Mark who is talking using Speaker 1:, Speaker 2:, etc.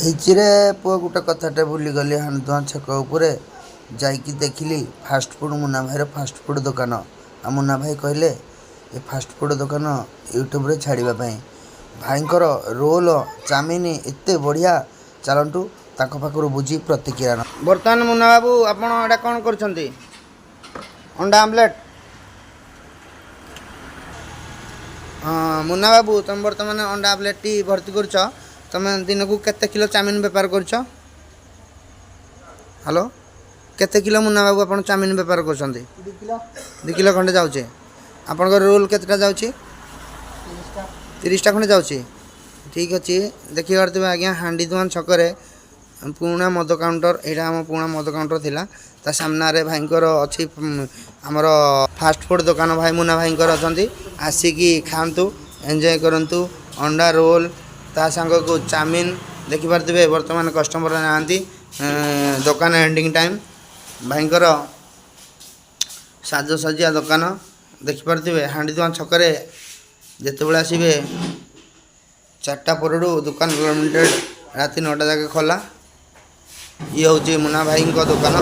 Speaker 1: ହେଇଚିରେ ପୁଅ ଗୋଟେ କଥାଟେ ଭୁଲିଗଲି ହାଣ୍ଡିଦୁଆଁ ଛକ ଉପରେ ଯାଇକି ଦେଖିଲି ଫାଷ୍ଟଫୁଡ଼୍ ମୁନା ଭାଇର ଫାଷ୍ଟଫୁଡ଼୍ ଦୋକାନ। ଆଉ ମୁନା ଭାଇ କହିଲେ ଏ ଫାଷ୍ଟଫୁଡ଼୍ ଦୋକାନ ୟୁଟ୍ୟୁବରେ ଛାଡ଼ିବା ପାଇଁ। ଭାଇଙ୍କର ରୋଲ୍ ଚାଉମିନ୍ ଏତେ ବଢ଼ିଆ, ଚାଲନ୍ତୁ ତାଙ୍କ ପାଖରୁ ବୁଝି ପ୍ରତିକ୍ରିୟା ନେବା। ବର୍ତ୍ତମାନ ମୁନା ବାବୁ ଆପଣ ଏଇଟା କ'ଣ କରୁଛନ୍ତି? ଅଣ୍ଡା ଆମଲେଟ୍। ହଁ ମୁନା ବାବୁ ତୁମେ ବର୍ତ୍ତମାନ ଅଣ୍ଡା ଆମଲେଟ୍ଟି ଭର୍ତ୍ତି କରୁଛ। ତୁମେ ଦିନକୁ କେତେ କିଲୋ ଚାଉମିନ୍ ବେପାର କରୁଛ? ହ୍ୟାଲୋ, କେତେ କିଲୋ ମୁନା ବାବୁ ଆପଣ ଚାଉମିନ୍ ବେପାର କରୁଛନ୍ତି? 2 କିଲୋ ଖଣ୍ଡେ ଯାଉଛି। ଆପଣଙ୍କର ରୋଲ୍ କେତେଟା ଯାଉଛି? 30ଟା ଖଣ୍ଡେ ଯାଉଛି। ଠିକ୍ ଅଛି, ଦେଖିପାରୁଥିବେ ଆଜ୍ଞା ହାଣ୍ଡିଦୁଆଁ ଛକରେ ପୁରୁଣା ମଦ କାଉଣ୍ଟର। ଏଇଟା ଆମ ପୁରୁଣା ମଦ କାଉଣ୍ଟର ଥିଲା। ତା ସାମ୍ନାରେ ଭାଇଙ୍କର ଅଛି ଆମର ଫାଷ୍ଟଫୁଡ଼୍ ଦୋକାନ। ଭାଇ ମୁନା ଭାଇଙ୍କର ଅଛନ୍ତି। ଆସିକି ଖାଆନ୍ତୁ, ଏନ୍ଜୟ କରନ୍ତୁ। ଅଣ୍ଡା ରୋଲ୍ ତା ସାଙ୍ଗକୁ ଚାଉମିନ୍ ଦେଖିପାରୁଥିବେ। ବର୍ତ୍ତମାନ କଷ୍ଟମର ନାହାନ୍ତି, ଦୋକାନ ଏଣ୍ଡିଂ ଟାଇମ୍। ଭାଇଙ୍କର ସାଜସଜ୍ଜା ଦୋକାନ ଦେଖିପାରୁଥିବେ। ହାଣ୍ଡିଦୁଆଁ ଛକରେ ଯେତେବେଳେ ଆସିବେ 4ଟା ପରଠୁ ଦୋକାନ ଲିମିଟେଡ଼ ରାତି 9ଟା ଯାକେ ଖୋଲା। ଇଏ ହେଉଛି ମୁନା ଭାଇଙ୍କ ଦୋକାନ।